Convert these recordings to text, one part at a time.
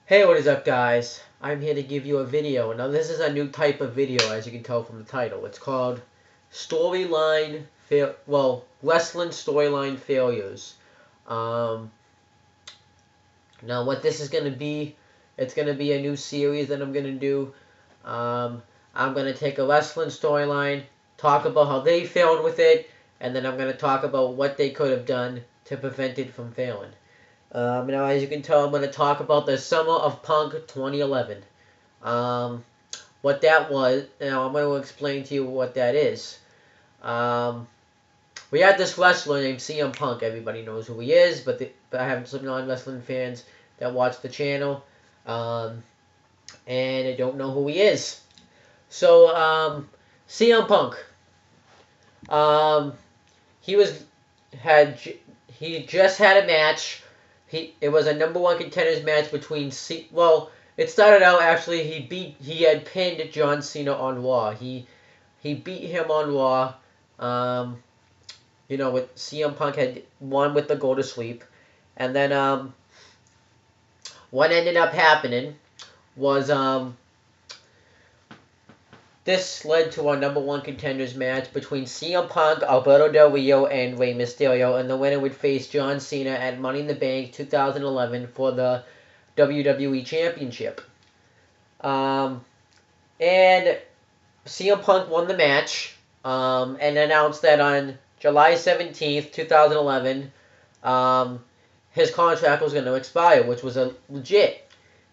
Hey, what is up, guys? I'm here to give you a video. Now, this is a new type of video, as you can tell from the title. It's called Wrestling Storyline Failures. Now, what this is going to be, it's going to be a new series that I'm going to do. I'm going to take a wrestling storyline, talk about how they failed with it, and then I'm going to talk about what they could have done to prevent it from failing. Now, as you can tell, I'm going to talk about the Summer of Punk 2011. What that was. Now, I'm going to explain to you what that is. We had this wrestler named CM Punk. Everybody knows who he is, but I have some non-wrestling fans that watch the channel, and I don't know who he is. So, CM Punk. He just had a match. It was a #1 contenders match between it started out actually he had pinned John Cena on Raw. He beat him on Raw. With CM Punk had won with the go to sleep, and then what ended up happening was this led to a #1 contenders match between CM Punk, Alberto Del Rio, and Rey Mysterio, and the winner would face John Cena at Money in the Bank 2011 for the WWE Championship. And CM Punk won the match and announced that on July 17th, 2011, his contract was going to expire, which was legit.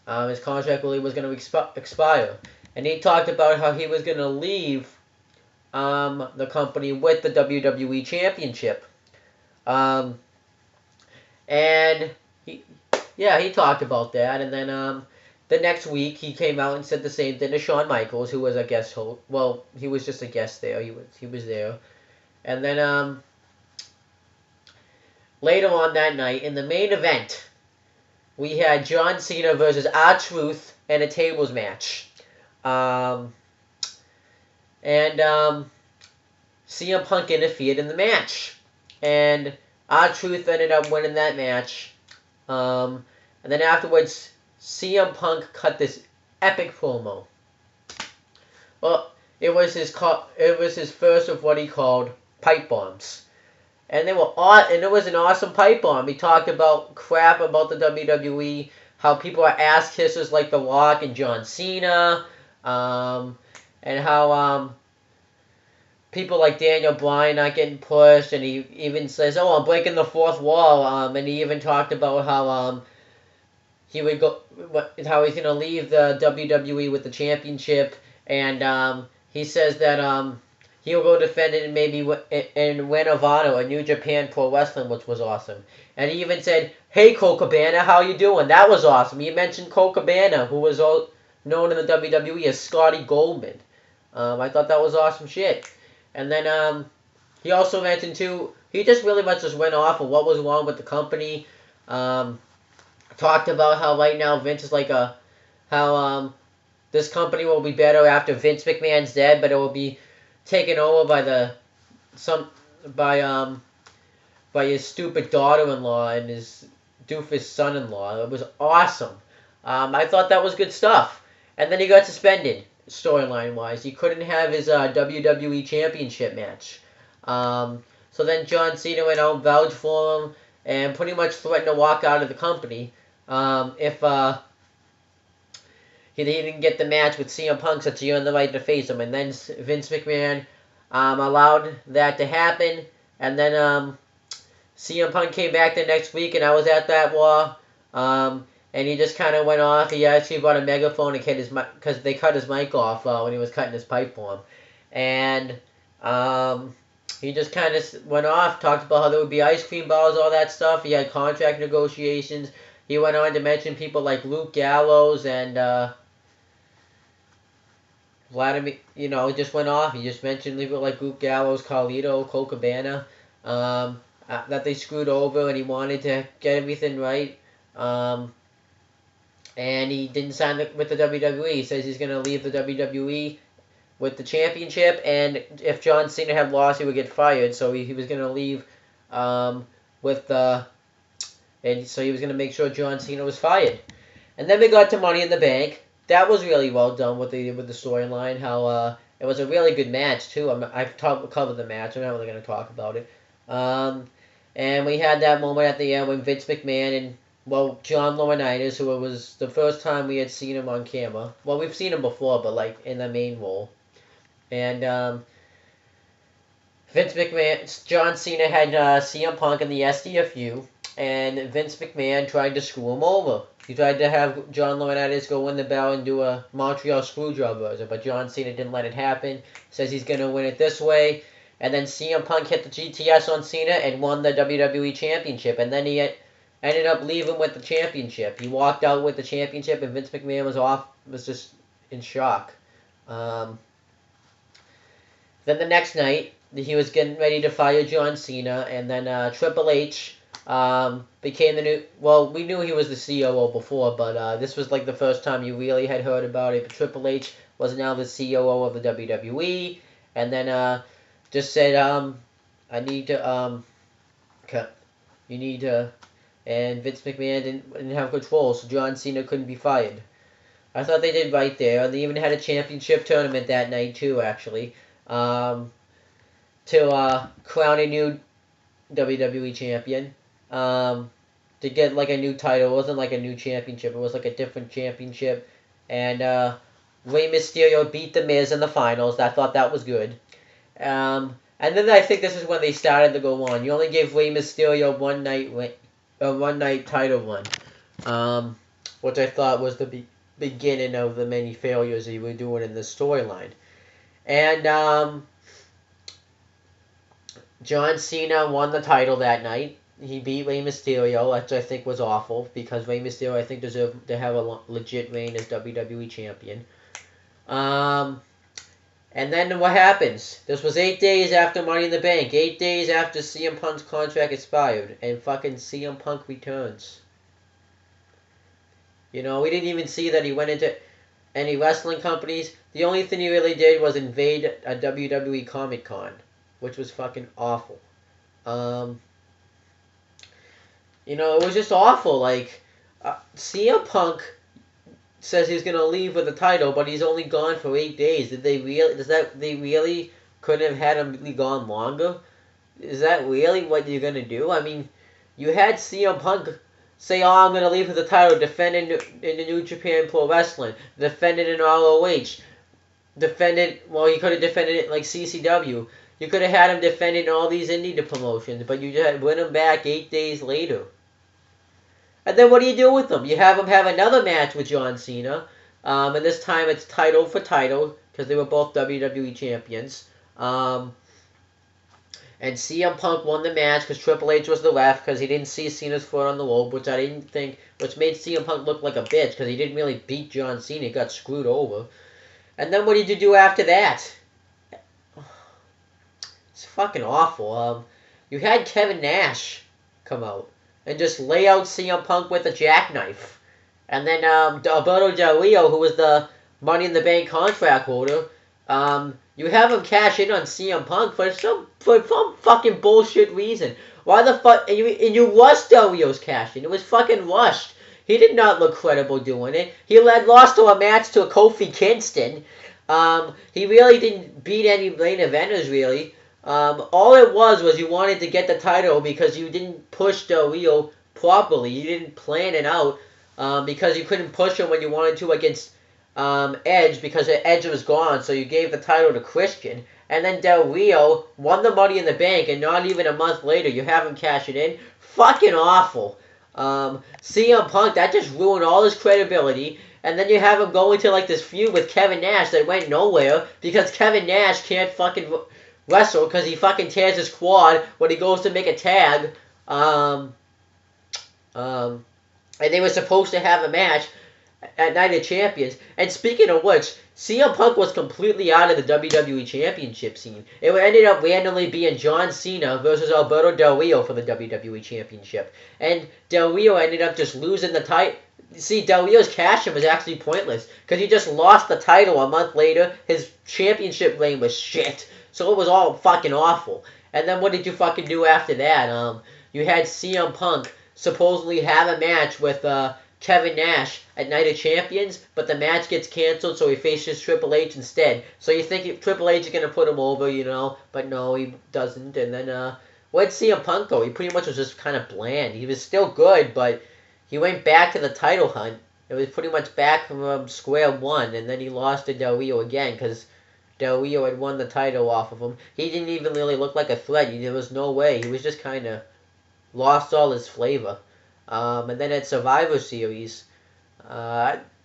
His contract really was going to expire. And he talked about how he was going to leave the company with the WWE Championship. And he talked about that. And then the next week he came out and said the same thing to Shawn Michaels, who was a guest host. Well, he was just a guest there. He was there. And then later on that night, in the main event, we had John Cena versus R-Truth in a tables match. CM Punk interfered in the match, and R-Truth ended up winning that match. And then afterwards, CM Punk cut this epic promo. Well, it was his first of what he called pipe bombs, and it was an awesome pipe bomb. He talked about crap about the WWE, how people are ass kissers like The Rock and John Cena. And how people like Daniel Bryan not getting pushed, and he even says, "Oh, I'm breaking the fourth wall." And he even talked about how how he's gonna leave the WWE with the championship, and he says that he'll go defend it and maybe in Ring of Honor or New Japan Pro Wrestling, which was awesome. And he even said, "Hey, Colt Cabana, how you doing?" That was awesome. He mentioned Colt Cabana, who was known in the WWE as Scotty Goldman. I thought that was awesome shit. And then he also mentioned too, he just really much just went off of what was wrong with the company. Talked about how right now Vince is like how this company will be better after Vince McMahon's dead, but it will be taken over by his stupid daughter-in-law and his doofus son-in-law. It was awesome. I thought that was good stuff. And then he got suspended, storyline-wise. He couldn't have his WWE Championship match. So then John Cena went out and vouched for him and pretty much threatened to walk out of the company if he didn't get the match with CM Punk, since he earned the right to face him. And then Vince McMahon allowed that to happen. And then CM Punk came back the next week, and I was at that Raw. And he just kind of went off. He actually brought a megaphone and cut his mic, because they cut his mic off when he was cutting his pipe bomb. And he just kind of went off, talked about how there would be ice cream balls, all that stuff. He had contract negotiations. He went on to mention people like Luke Gallows and Vladimir, just went off. He just mentioned people like Luke Gallows, Carlito, Colt Cabana, that they screwed over, and he wanted to get everything right. And he didn't sign with the WWE. He says he's going to leave the WWE with the championship, and if John Cena had lost, he would get fired. So he was going to leave with the... And so he was going to make sure John Cena was fired. And then we got to Money in the Bank. That was really well done with the storyline. How it was a really good match too. I've covered the match. I'm not really going to talk about it. And we had that moment at the end when Vince McMahon and John Laurinaitis, who it was the first time we had seen him on camera. Well, we've seen him before, but like in the main role. And Vince McMahon, John Cena had CM Punk in the SDFU, and Vince McMahon tried to screw him over. He tried to have John Laurinaitis go win the bell and do a Montreal Screwjob version, but John Cena didn't let it happen. Says he's going to win it this way. And then CM Punk hit the GTS on Cena and won the WWE Championship. And then he ended up leaving with the championship. He walked out with the championship, and Vince McMahon was just in shock. Then the next night, he was getting ready to fire John Cena, and then Triple H became the new... Well, we knew he was the COO before, but this was like the first time you really had heard about it. But Triple H was now the COO of the WWE, and then just said, I need to, you need to... And Vince McMahon didn't have control, so John Cena couldn't be fired. I thought they did right there. They even had a championship tournament that night, too, actually. To crown a new WWE champion. To get, like, a new title. It wasn't, like, a new championship. It was, like, a different championship. And Rey Mysterio beat The Miz in the finals. I thought that was good. And then I think this is when they started to go on. You only gave Rey Mysterio one night title run. Which I thought was the beginning of the many failures he was doing in this storyline. And John Cena won the title that night. He beat Rey Mysterio, which I think was awful, because Rey Mysterio, I think, deserved to have a legit reign as WWE Champion. And then what happens? This was 8 days after Money in the Bank. 8 days after CM Punk's contract expired. And fucking CM Punk returns. You know, we didn't even see that he went into any wrestling companies. The only thing he really did was invade a WWE Comic Con, which was fucking awful. You know, it was just awful. Like, CM Punk says he's gonna leave with the title, but he's only gone for 8 days. They really couldn't have had him be gone longer? Is that really what you're gonna do? I mean, you had CM Punk say, "Oh, I'm gonna leave with the title," defended in the New Japan Pro Wrestling, defended in ROH, he could have defended it like CCW. You could have had him defend it in all these indie promotions, but you just win him back 8 days later. And then what do you do with him? You have him have another match with John Cena. And this time it's title for title, because they were both WWE champions. And CM Punk won the match because Triple H was the ref, because he didn't see Cena's foot on the rope, which made CM Punk look like a bitch, because he didn't really beat John Cena. He got screwed over. And then what did you do after that? It's fucking awful. You had Kevin Nash come out and just lay out CM Punk with a jackknife. And then Alberto Del Rio, who was the Money in the Bank contract holder, you have him cash in on CM Punk for some fucking bullshit reason. Why the fuck? And you rushed Del Rio's cash in. It was fucking rushed. He did not look credible doing it. He lost to a match to Kofi Kingston. He really didn't beat any main eventers, really. All it was you wanted to get the title because you didn't push Del Rio properly. You didn't plan it out because you couldn't push him when you wanted to against Edge, because Edge was gone, so you gave the title to Christian. And then Del Rio won the Money in the Bank, and not even a month later you have him cash it in. Fucking awful. CM Punk, that just ruined all his credibility. And then you have him go into like this feud with Kevin Nash that went nowhere because Kevin Nash can't fucking wrestle because he fucking tears his quad when he goes to make a tag. And they were supposed to have a match at Night of Champions. And speaking of which, CM Punk was completely out of the WWE Championship scene. It ended up randomly being John Cena versus Alberto Del Rio for the WWE Championship. And Del Rio ended up just losing the title. See, Del Rio's cash-in was actually pointless because he just lost the title a month later. His championship reign was shit. So it was all fucking awful. And then what did you fucking do after that? You had CM Punk supposedly have a match with Kevin Nash at Night of Champions, but the match gets canceled, so he faces Triple H instead. So you think Triple H is going to put him over, you know, but no, he doesn't. And then, where'd CM Punk go? He pretty much was just kind of bland. He was still good, but he went back to the title hunt. It was pretty much back from square one, and then he lost to Del Rio again, because Del Rio had won the title off of him. He didn't even really look like a threat. There was no way. He was just kind of lost all his flavor. And then at Survivor Series,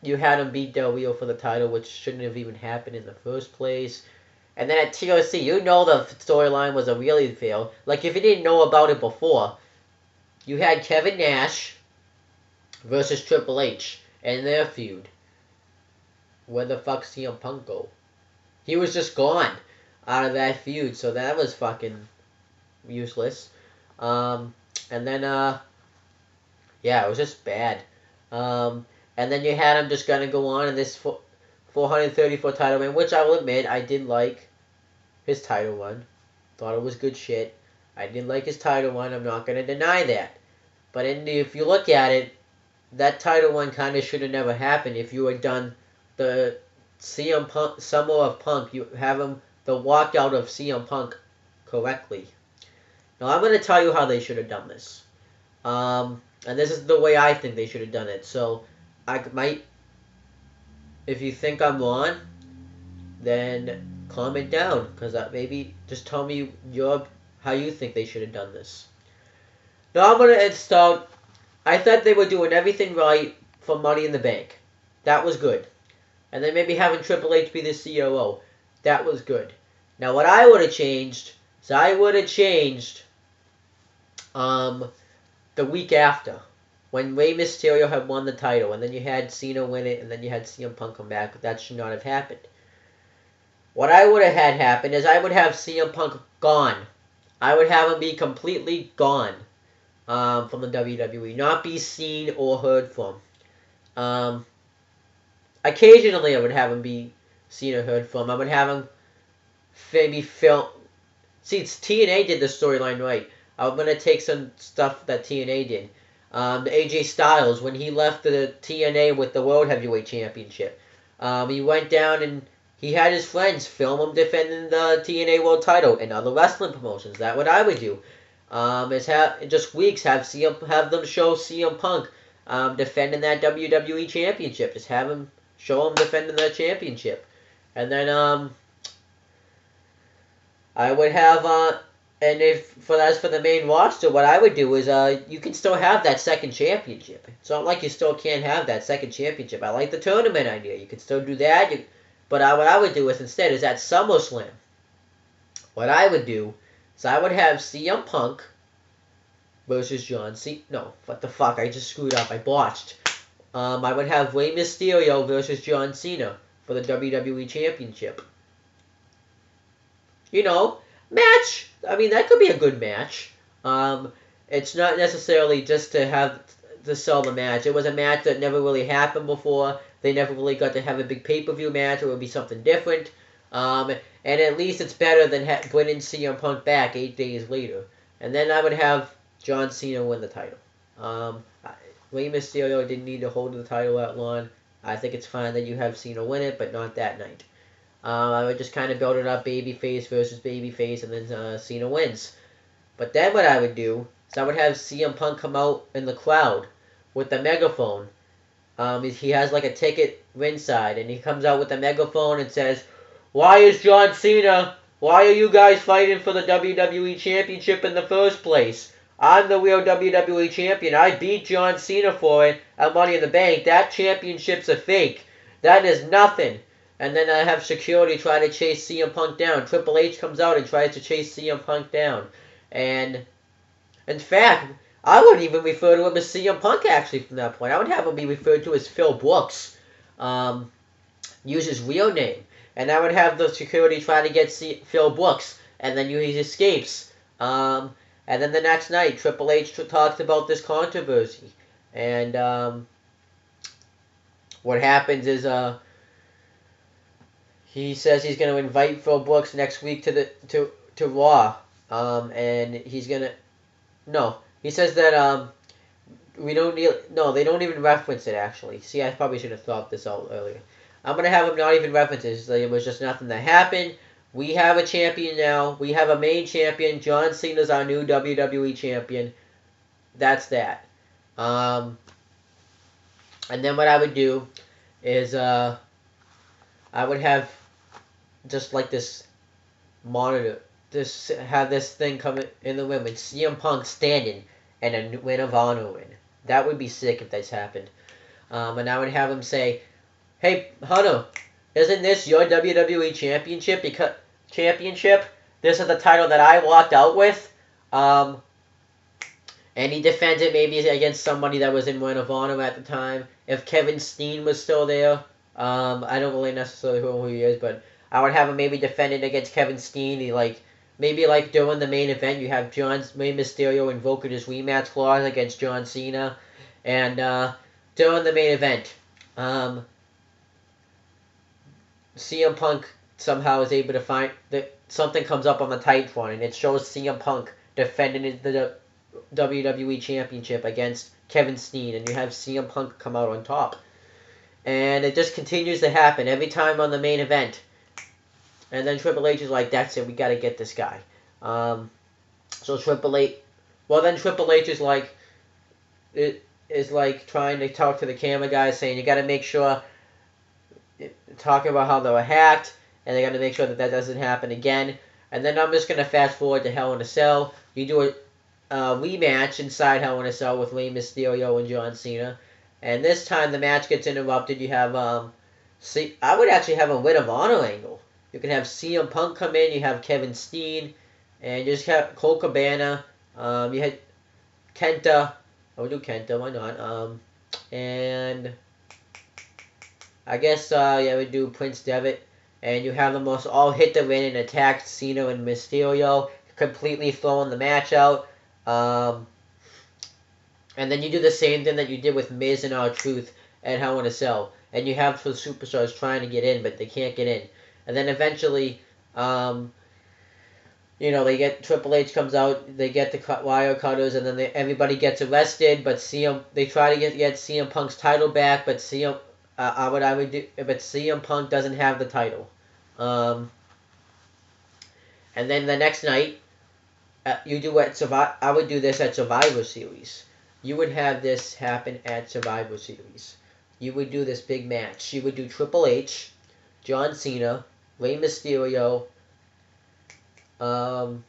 you had him beat Del Rio for the title, which shouldn't have even happened in the first place. And then at TLC, you know the storyline was a really fail. Like, if you didn't know about it before, you had Kevin Nash versus Triple H and their feud. Where the fuck CM Punk go? He was just gone out of that feud, so that was fucking useless. And then, yeah, it was just bad. And then you had him just gonna go on in this 434 title run, which I will admit, I did like his title run. Thought it was good shit. I did like his title run, I'm not gonna deny that. But if you look at it, that title run kind of should have never happened if you had done the CM Punk, Summer of Punk, you have him, the walkout of CM Punk correctly. Now, I'm going to tell you how they should have done this. And this is the way I think they should have done it. So, I might, if you think I'm wrong, then comment down. Because maybe just tell me how you think they should have done this. Now, I'm going to start. I thought they were doing everything right for Money in the Bank. That was good. And then maybe having Triple H be the COO. That was good. Now, what I would have changed is I would have changed the week after, when Rey Mysterio had won the title, and then you had Cena win it, and then you had CM Punk come back. That should not have happened. What I would have had happen is I would have CM Punk gone. I would have him be completely gone from the WWE. Not be seen or heard from. Occasionally, I would have him be seen or heard from. I would have him maybe film. See, TNA did the storyline right. I'm going to take some stuff that TNA did. The AJ Styles, when he left the TNA with the World Heavyweight Championship, he went down and he had his friends film him defending the TNA World Title and other wrestling promotions. That's what I would do. Is just weeks have them show CM Punk defending that WWE Championship. Just have him show him defending that championship, and then I would have and as for the main roster, what I would do is you can still have that second championship. It's not like you still can't have that second championship. I like the tournament idea. You can still do that. But what I would do is instead is at SummerSlam. What I would do is I would have CM Punk versus John Cena. No, what the fuck? I just screwed up. I botched. I would have Rey Mysterio versus John Cena for the WWE Championship. You know, match. I mean, that could be a good match. It's not necessarily just to sell the match. It was a match that never really happened before. They never really got to have a big pay-per-view match. It would be something different. And at least it's better than bringing CM Punk back 8 days later. And then I would have John Cena win the title. Rey Mysterio didn't need to hold the title that long. I think it's fine that you have Cena win it, but not that night. I would just kind of build it up, babyface versus babyface, and then Cena wins. But then what I would do is I would have CM Punk come out in the crowd with the megaphone. He has like a ticket ringside, and he comes out with the megaphone and says, "Why is John Cena? Why are you guys fighting for the WWE Championship in the first place? I'm the real WWE Champion. I beat John Cena for it at Money in the Bank. That championship's a fake. That is nothing." And then I have security try to chase CM Punk down. Triple H comes out and tries to chase CM Punk down. And, in fact, I wouldn't even refer to him as CM Punk, actually, from that point. I would have him be referred to as Phil Brooks. Use his real name. And I would have the security try to get Phil Brooks. And then he escapes. And then the next night, Triple H talks about this controversy. And what happens is he says he's going to invite Phil Brooks next week to Raw. And he's going to... No. He says that we don't need. No, they don't even reference it actually. See, I probably should have thought this out earlier. I'm gonna have them not even reference it. Like, it was just nothing that happened. We have a champion now. We have a main champion. John Cena's our new WWE champion. That's that. And then what I would do is I would have just like this monitor, just have this thing come in the ring with CM Punk standing and a Ring of Honor win. That would be sick if this happened. And I would have him say, "Hey, Hunter, isn't this your WWE Championship? This is the title that I walked out with." And he defends it maybe against somebody that was in Ring of Honor at the time. If Kevin Steen was still there, I don't really necessarily know who he is, but I would have him maybe defend it against Kevin Steen. Maybe during the main event, you have Rey Mysterio invoking his rematch clause against John Cena, and during the main event, CM Punk somehow is able to find that something comes up on the Titanfront, and it shows CM Punk defending the WWE Championship against Kevin Steen, and you have CM Punk come out on top. And it just continues to happen every time on the main event. And then Triple H is like, "That's it, we gotta get this guy." So Triple H, then Triple H is like, trying to talk to the camera guys, saying you gotta make sure, talking about how they were hacked, and they gotta make sure that that doesn't happen again. And then I'm just gonna fast forward to Hell in a Cell. You do a rematch inside Hell in a Cell with Rey Mysterio and John Cena. And this time the match gets interrupted. You have, I would actually have a Ring of Honor angle. You can have CM Punk come in, you have Kevin Steen, and you just have Cole Cabana. You had Kenta. I would do Kenta, why not? And I guess, I would do Prince Devitt. And you have them all hit the ring and attack Cena and Mysterio, completely throwing the match out. And then you do the same thing that you did with Miz and R-Truth at Hell in a Cell. And you have the superstars trying to get in, but they can't get in. And then eventually, they get Triple H comes out, they get the wire cutters, and then everybody gets arrested. But they try to get CM Punk's title back, but CM Punk doesn't have the title. And then the next night, you do I would do this at Survivor Series. You would have this happen at Survivor Series. You would do this big match. You would do Triple H, John Cena, Rey Mysterio, trying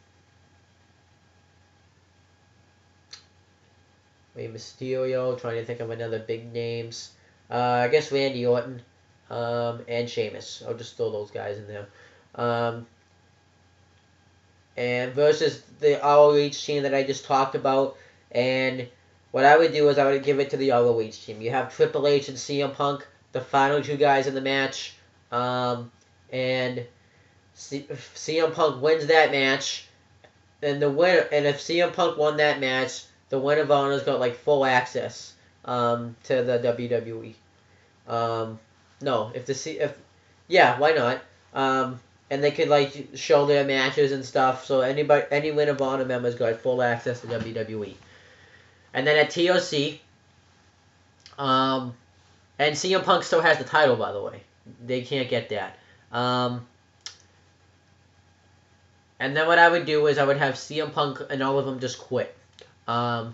to think of another big names. I guess Randy Orton, and Sheamus. I'll just throw those guys in there. And versus the ROH team that I just talked about. And what I would do is I would give it to the ROH team. You have Triple H and CM Punk, the final two guys in the match. And CM Punk wins that match. And if CM Punk won that match, the Ring of Honor's got full access to the WWE. Why not? And they could show their matches and stuff. So any Ring of Honor members got full access to WWE. And then at TLC, and CM Punk still has the title, by the way. They can't get that. And then what I would do is I would have CM Punk and all of them just quit. No,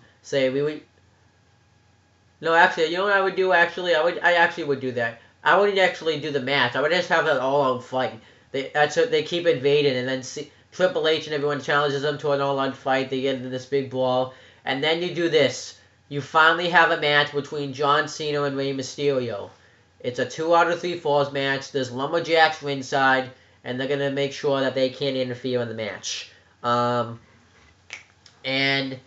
actually, you know what I would do? Actually, I actually would do that. I wouldn't actually do the match. I would just have an all-out fight. They keep invading, and then Triple H and everyone challenges them to an all-out fight. They get into this big brawl, and then you do this. You finally have a match between John Cena and Rey Mysterio. It's a 2 out of 3 falls match. There's lumberjacks ringside, and they're gonna make sure that they can't interfere in the match. And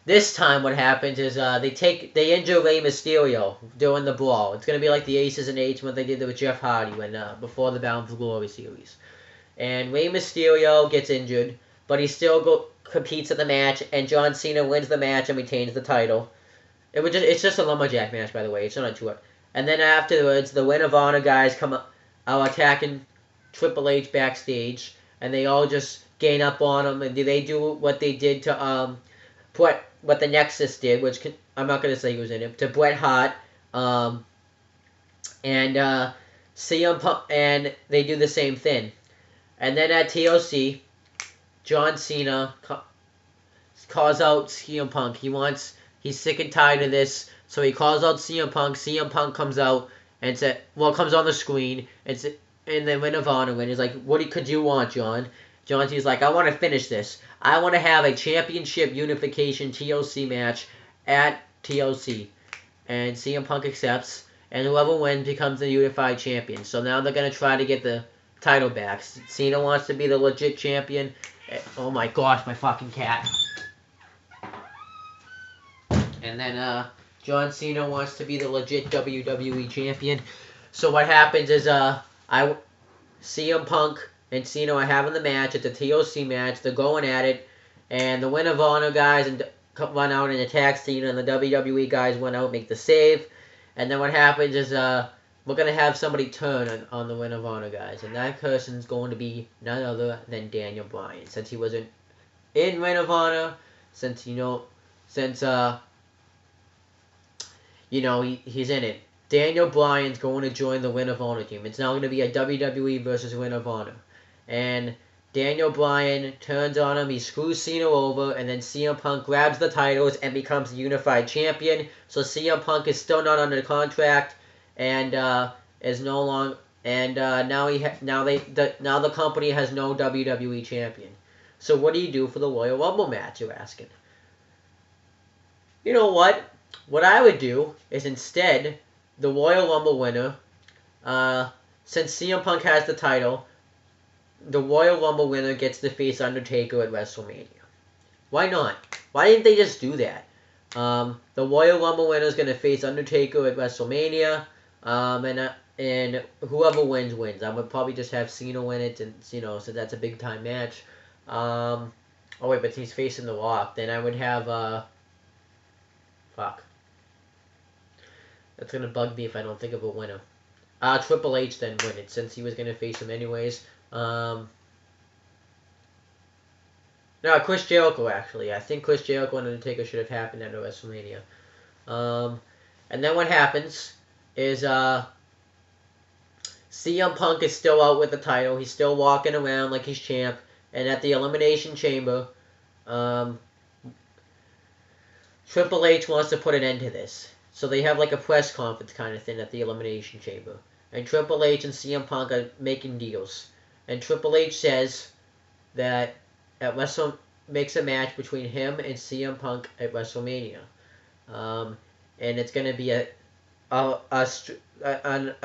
this time what happens is they injure Rey Mysterio during the brawl. It's going to be like the Aces and Eights when they did it with Jeff Hardy before the Bound for Glory series. And Rey Mysterio gets injured, but he still competes in the match, and John Cena wins the match and retains the title. It's just a lumberjack match, by the way. It's not a 2 out. And then afterwards, the Ring of Honor guys are attacking Triple H backstage, and they all just gang up on him, and they do what they did to what the Nexus did, which I'm not gonna say who's in it, to Bret Hart, and CM Punk, and they do the same thing. And then at TLC, John Cena calls out CM Punk. He's sick and tired of this, so he calls out CM Punk. CM Punk comes out and comes on the screen and then Ring of Honor, and he's like, "What could you want, John?" John Cena's like, "I want to finish this. I want to have a championship unification TLC match at TLC," and CM Punk accepts, and whoever wins becomes the unified champion. So now they're gonna try to get the title back. Cena wants to be the legit champion. Oh my gosh, my fucking cat. And then John Cena wants to be the legit WWE champion. So what happens is CM Punk and Cena are having the match. It's a TLC match. They're going at it, and the Ring of Honor guys run out and attack Cena, and the WWE guys went out and make the save. And then what happens is we're gonna have somebody turn on the Ring of Honor guys, and that person's going to be none other than Daniel Bryan, since he wasn't in Ring of Honor, since he's in it. Daniel Bryan's going to join the Ring of Honor team. It's now going to be a WWE versus Ring of Honor. And Daniel Bryan turns on him, he screws Cena over, and then CM Punk grabs the titles and becomes the unified champion. So CM Punk is still not under contract, and is no longer. And now the company has no WWE champion. So what do you do for the Royal Rumble match, you're asking? You know what? What I would do is instead, the Royal Rumble winner, since CM Punk has the title, the Royal Rumble winner gets to face Undertaker at WrestleMania. Why not? Why didn't they just do that? The Royal Rumble winner is going to face Undertaker at WrestleMania, and whoever wins, wins. I would probably just have Cena win it, and so that's a big time match. Oh wait, but he's facing The Rock. Then I would have fuck. That's gonna bug me if I don't think of a winner. Triple H then win it, since he was gonna face him anyways. No, Chris Jericho actually. I think Chris Jericho and Undertaker should have happened at WrestleMania. And then what happens is CM Punk is still out with the title. He's still walking around like he's champ. And at the Elimination Chamber, Triple H wants to put an end to this. So they have like a press conference kind of thing at the Elimination Chamber. And Triple H and CM Punk are making deals. And Triple H says that makes a match between him and CM Punk at WrestleMania. And it's going to be a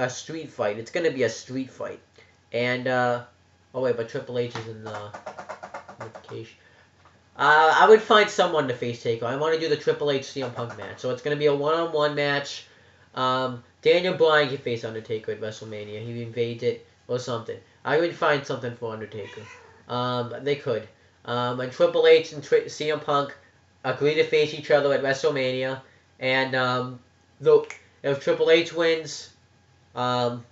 street fight. It's going to be a street fight. And, oh wait, but Triple H is in the notification. I would find someone to face Taker. I want to do the Triple H CM Punk match. So it's going to be a one-on-one match. Daniel Bryan can face Undertaker at WrestleMania. He invades it or something. I would find something for Undertaker. They could. And Triple H and CM Punk agree to face each other at WrestleMania. And if Triple H wins, and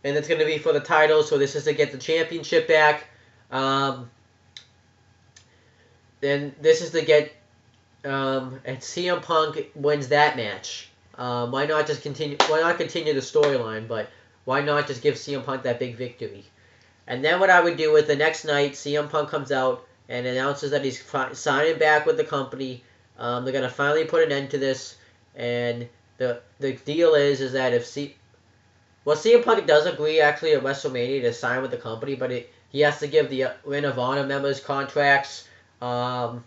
it's going to be for the title, so this is to get the championship back. Then this is to get, and CM Punk wins that match. Why not continue the storyline? But why not just give CM Punk that big victory? And then what I would do is the next night, CM Punk comes out and announces that he's signing back with the company. They're gonna finally put an end to this, and the deal is that if CM Punk does agree actually at WrestleMania to sign with the company, but he has to give the Ring of Honor members contracts. And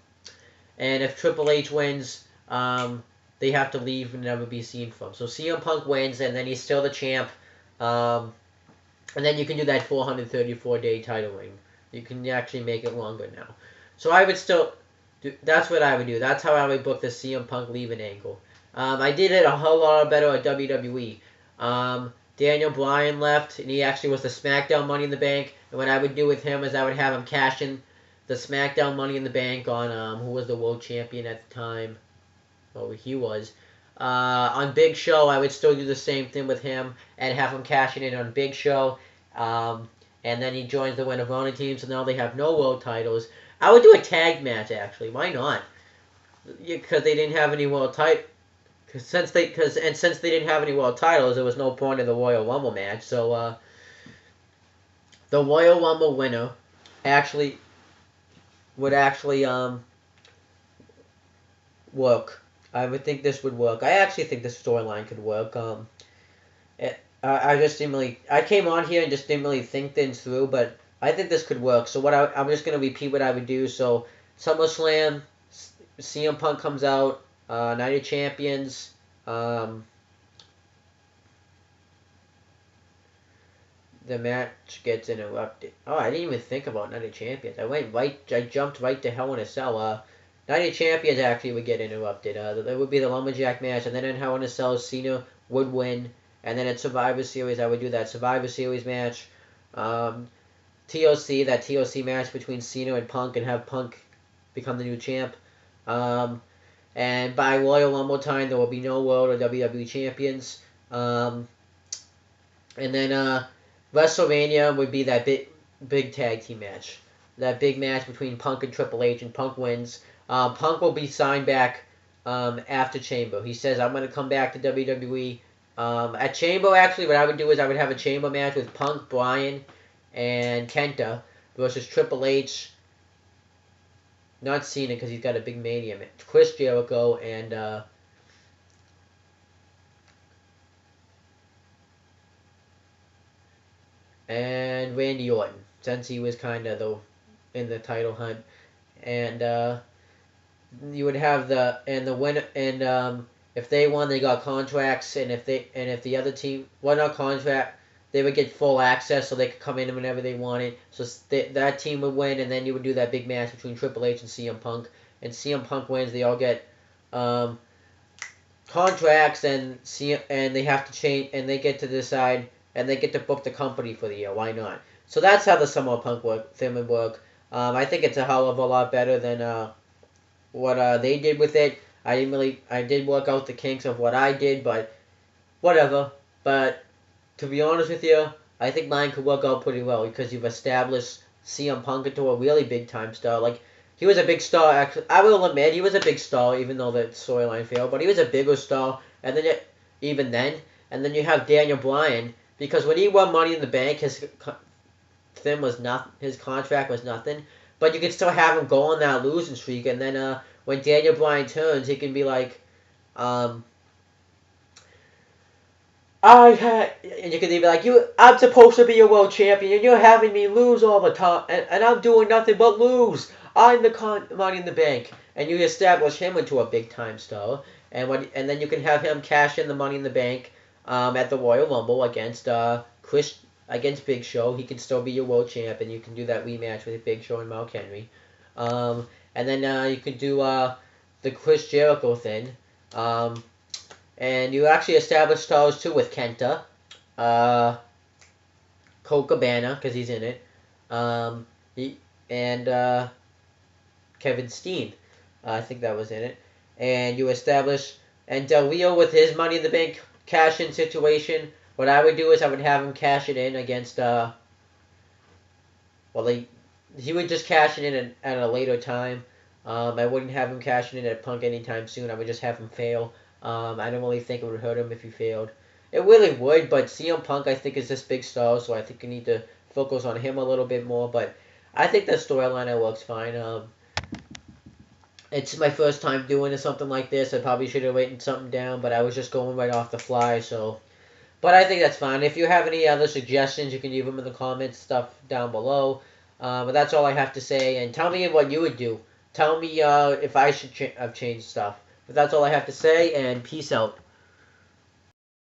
if Triple H wins, they have to leave and never be seen from. So CM Punk wins, and then he's still the champ. And then you can do that 434-day title reign. You can actually make it longer now. So I would still that's what I would do. That's how I would book the CM Punk leaving angle. I did it a whole lot better at WWE. Daniel Bryan left, and he actually was the SmackDown Money in the Bank. And what I would do with him is I would have him cash in the SmackDown Money in the Bank on who was the world champion at the time. Well, he was. On Big Show, I would still do the same thing with him and have him cashing in on Big Show. And then he joins the Ring of Honor team, so now they have no world titles. I would do a tag match, actually. Why not? because they didn't have any world title. Since they didn't have any world titles, there was no point in the Royal Rumble match. So the Royal Rumble winner actually would actually work. I would think this would work. I actually think this storyline could work. I just didn't really. I came on here and just didn't really think things through, but I think this could work. So I'm just gonna repeat what I would do. So SummerSlam, CM Punk comes out, Night of Champions. The match gets interrupted. Oh, I didn't even think about Night of Champions. I jumped right to Hell in a Cell. Night of Champions actually would get interrupted. There would be the Lumberjack match, and then in Hell in a Cell, Cena would win. And then at Survivor Series, I would do that Survivor Series match. TLC, that TLC match between Cena and Punk, and have Punk become the new champ. And by Royal Rumble time, there will be no World or WWE Champions. And then WrestleMania would be that big tag team match. That big match between Punk and Triple H, and Punk wins. Punk will be signed back after Chamber. He says, I'm going to come back to WWE. At Chamber, actually, what I would do is I would have a Chamber match with Punk, Bryan, and Kenta versus Triple H. Not Cena, because he's got a big Mania match. Chris Jericho and Randy Orton, since he was kind of in the title hunt. And you would have the winner, and if they won, they got contracts, and if the other team, well, not contract, they would get full access, so they could come in whenever they wanted. So that team would win, and then you would do that big match between Triple H and CM Punk. And CM Punk wins. They all get contracts, and they have to change, and they get to decide, and they get to book the company for the year. Why not? So that's how the Summer Punk thing would work. I think it's a hell of a lot better than what they did with it. I did work out the kinks of what I did, but whatever. But to be honest with you, I think mine could work out pretty well, because you've established CM Punk into a really big time star. Like, he was a big star, actually. I will admit, he was a big star, even though the storyline failed. But he was a bigger star, and then even then. And then you have Daniel Bryan, because when he won Money in the Bank, his contract was nothing. But you can still have him go on that losing streak, and then when Daniel Bryan turns, he can be like, and you can be like, I'm supposed to be a world champion, and you're having me lose all the time, and I'm doing nothing but lose. I'm the Money in the Bank, and you establish him into a big time star, and then you can have him cash in the Money in the Bank at the Royal Rumble against Big Show. He can still be your world champ, and you can do that rematch with Big Show and Mark Henry. And then you could do the Chris Jericho thing. And you actually establish stars too with Kenta, Colt Cabana, because he's in it, and Kevin Steen. I think that was in it. And you establish, and Del Rio with his Money in the Bank cash-in situation. What I would do is I would have him cash it in against, he would just cash it in at a later time. I wouldn't have him cashing in at Punk anytime soon. I would just have him fail. I don't really think it would hurt him if he failed. It really would, but CM Punk, I think, is this big star, so I think you need to focus on him a little bit more. But I think the storyline works fine. It's my first time doing something like this. I probably should have written something down, but I was just going right off the fly, so... But I think that's fine. If you have any other suggestions, you can leave them in the comments, stuff down below. But that's all I have to say, and tell me what you would do. Tell me if I should have changed stuff. But that's all I have to say, and peace out.